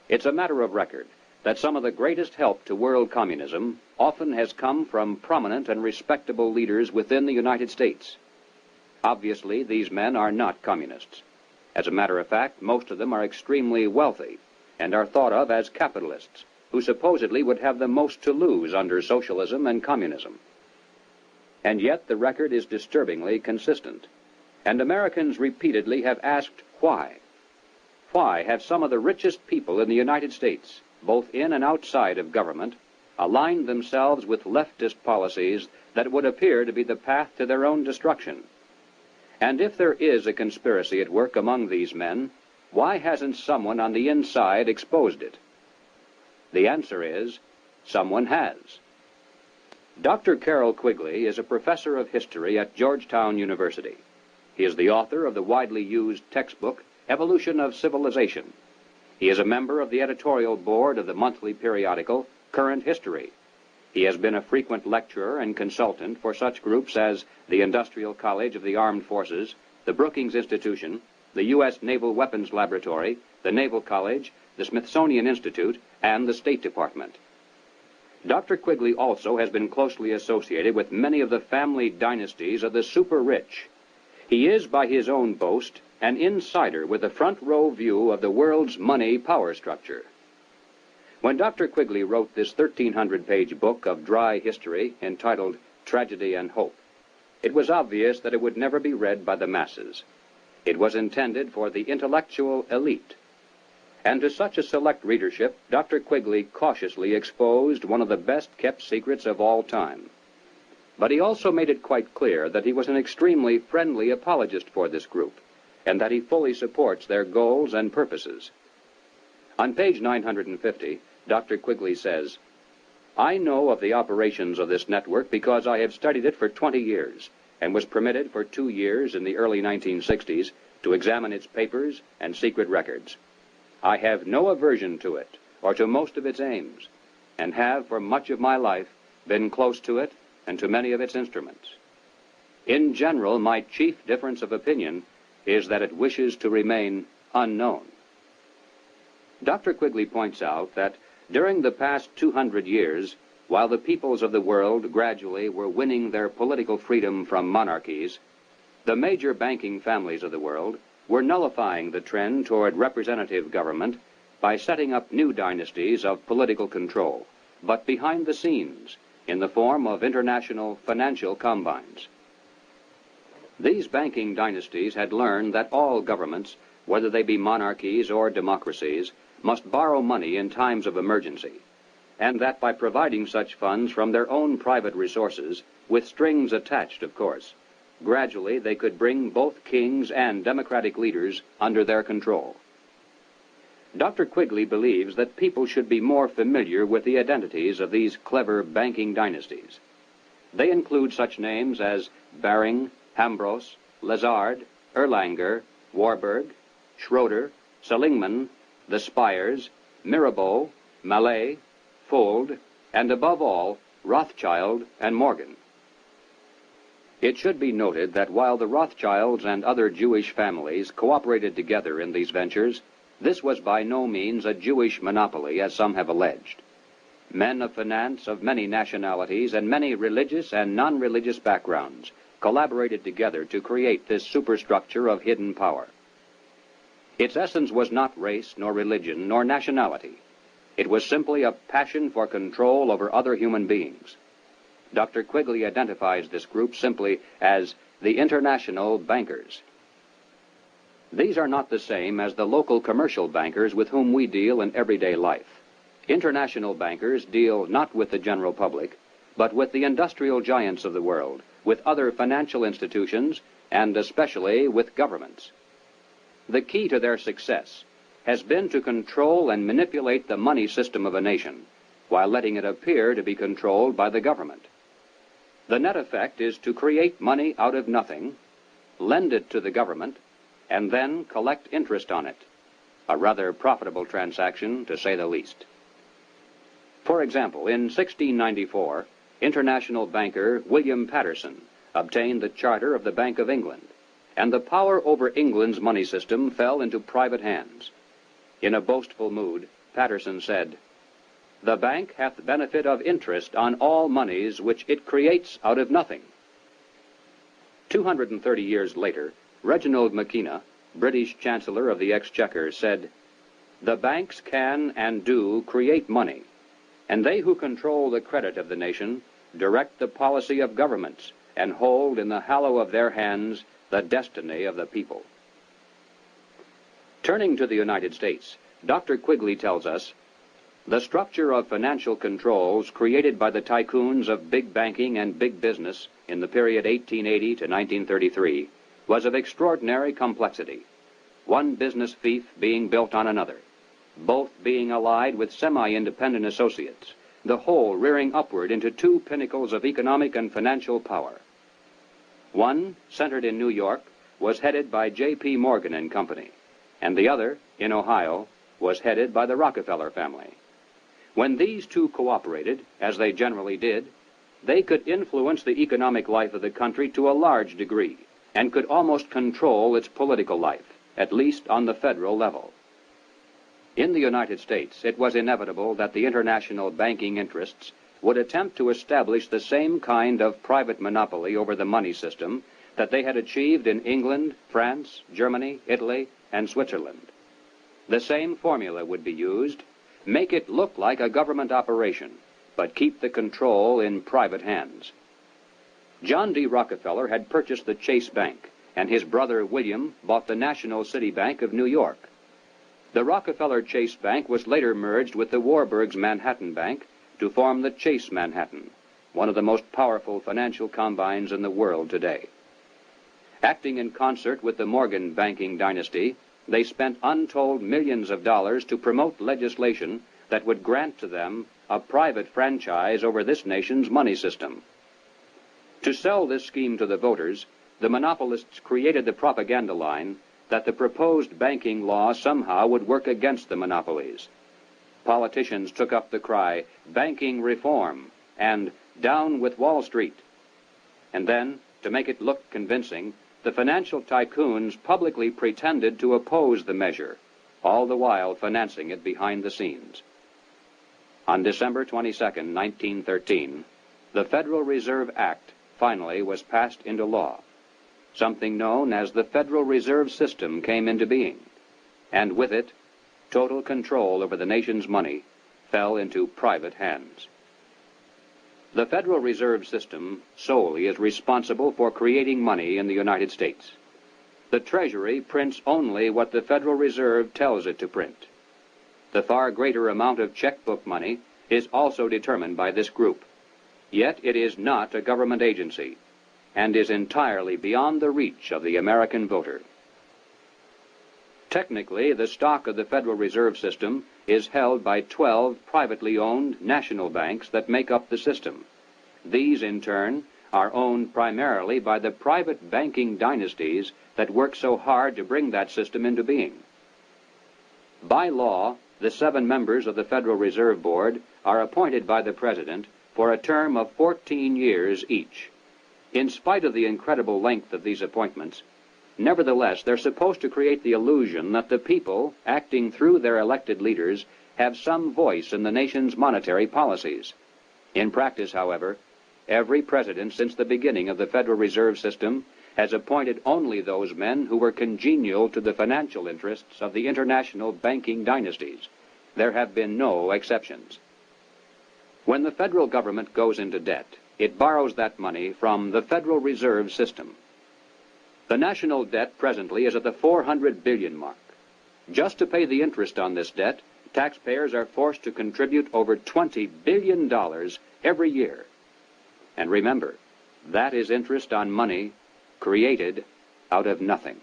It's a matter of record that some of the greatest help to world communism often has come from prominent and respectable leaders within the United States. Obviously, these men are not communists. As a matter of fact, most of them are extremely wealthy and are thought of as capitalists, who supposedly would have the most to lose under socialism and communism. And yet the record is disturbingly consistent, and Americans repeatedly have asked why. Why have some of the richest people in the United States, both in and outside of government, aligned themselves with leftist policies that would appear to be the path to their own destruction? And if there is a conspiracy at work among these men, why hasn't someone on the inside exposed it? The answer is, someone has. Dr. Carroll Quigley is a professor of history at Georgetown University. He is the author of the widely used textbook, Evolution of Civilization. He is a member of the editorial board of the monthly periodical, Current History. He has been a frequent lecturer and consultant for such groups as the Industrial College of the Armed Forces, the Brookings Institution, the U.S. Naval Weapons Laboratory, the Naval College, the Smithsonian Institute, and the State Department. Dr. Quigley also has been closely associated with many of the family dynasties of the super-rich. He is, by his own boast, an insider with a front-row view of the world's money power structure. When Dr. Quigley wrote this 1,300-page book of dry history entitled Tragedy and Hope, it was obvious that it would never be read by the masses. It was intended for the intellectual elite. And to such a select readership, Dr. Quigley cautiously exposed one of the best-kept secrets of all time. But he also made it quite clear that he was an extremely friendly apologist for this group, and that he fully supports their goals and purposes. On page 950, Dr. Quigley says, "I know of the operations of this network because I have studied it for 20 years, and was permitted for 2 years in the early 1960s to examine its papers and secret records. I have no aversion to it, or to most of its aims, and have for much of my life been close to it and to many of its instruments. In general, my chief difference of opinion is that it wishes to remain unknown." Dr. Quigley points out that during the past 200 years, while the peoples of the world gradually were winning their political freedom from monarchies, the major banking families of the world were nullifying the trend toward representative government by setting up new dynasties of political control, but behind the scenes, in the form of international financial combines. These banking dynasties had learned that all governments, whether they be monarchies or democracies, must borrow money in times of emergency, and that by providing such funds from their own private resources, with strings attached, of course, gradually they could bring both kings and democratic leaders under their control. Dr. Quigley believes that people should be more familiar with the identities of these clever banking dynasties. They include such names as Baring, Hambros, Lazard, Erlanger, Warburg, Schroeder, Seligman, the Spires, Mirabeau, Mallet, Fuld, and above all, Rothschild and Morgan. It should be noted that while the Rothschilds and other Jewish families cooperated together in these ventures, this was by no means a Jewish monopoly, as some have alleged. Men of finance of many nationalities and many religious and non-religious backgrounds collaborated together to create this superstructure of hidden power. Its essence was not race, nor religion, nor nationality. It was simply a passion for control over other human beings. Dr. Quigley identifies this group simply as the international bankers. These are not the same as the local commercial bankers with whom we deal in everyday life. International bankers deal not with the general public, but with the industrial giants of the world, with other financial institutions, and especially with governments. The key to their success has been to control and manipulate the money system of a nation, while letting it appear to be controlled by the government. The net effect is to create money out of nothing, lend it to the government, and then collect interest on it, a rather profitable transaction, to say the least. For example, in 1694, international banker William Patterson obtained the charter of the Bank of England, and the power over England's money system fell into private hands. In a boastful mood, Patterson said, "The bank hath benefit of interest on all moneys which it creates out of nothing." 230 years later, Reginald Mackina, British Chancellor of the Exchequer, said, "The banks can and do create money, and they who control the credit of the nation direct the policy of governments and hold in the hollow of their hands the destiny of the people." Turning to the United States, Dr. Quigley tells us, "The structure of financial controls created by the tycoons of big banking and big business in the period 1880 to 1933 was of extraordinary complexity, one business fief being built on another, both being allied with semi-independent associates, the whole rearing upward into two pinnacles of economic and financial power. One, centered in New York, was headed by J.P. Morgan and Company, and the other, in Ohio, was headed by the Rockefeller family. When these two cooperated, as they generally did, they could influence the economic life of the country to a large degree, and could almost control its political life, at least on the federal level. In the United States, it was inevitable that the international banking interests would attempt to establish the same kind of private monopoly over the money system that they had achieved in England, France, Germany, Italy, and Switzerland. The same formula would be used: make it look like a government operation, but keep the control in private hands. John D. Rockefeller had purchased the Chase Bank, and his brother William bought the National City Bank of New York. The Rockefeller Chase Bank was later merged with the Warburg's Manhattan Bank to form the Chase Manhattan, one of the most powerful financial combines in the world today. Acting in concert with the Morgan banking dynasty, they spent untold millions of dollars to promote legislation that would grant to them a private franchise over this nation's money system. To sell this scheme to the voters, the monopolists created the propaganda line that the proposed banking law somehow would work against the monopolies. Politicians took up the cry, "Banking reform," and "Down with Wall Street." And then, to make it look convincing, the financial tycoons publicly pretended to oppose the measure, all the while financing it behind the scenes. On December 22, 1913, the Federal Reserve Act finally was passed into law. Something known as the Federal Reserve System came into being, and with it, total control over the nation's money fell into private hands. The Federal Reserve System solely is responsible for creating money in the United States. The Treasury prints only what the Federal Reserve tells it to print. The far greater amount of checkbook money is also determined by this group. Yet it is not a government agency, and is entirely beyond the reach of the American voter. Technically, the stock of the Federal Reserve System is held by 12 privately owned national banks that make up the system. These, in turn, are owned primarily by the private banking dynasties that work so hard to bring that system into being. By law, the 7 members of the Federal Reserve Board are appointed by the President for a term of 14 years each. In spite of the incredible length of these appointments, nevertheless, they're supposed to create the illusion that the people, acting through their elected leaders, have some voice in the nation's monetary policies. In practice, however, every president since the beginning of the Federal Reserve System has appointed only those men who were congenial to the financial interests of the international banking dynasties. There have been no exceptions. When the federal government goes into debt, it borrows that money from the Federal Reserve System. The national debt presently is at the 400 billion mark. Just to pay the interest on this debt, taxpayers are forced to contribute over $20 billion every year. And remember, that is interest on money created out of nothing.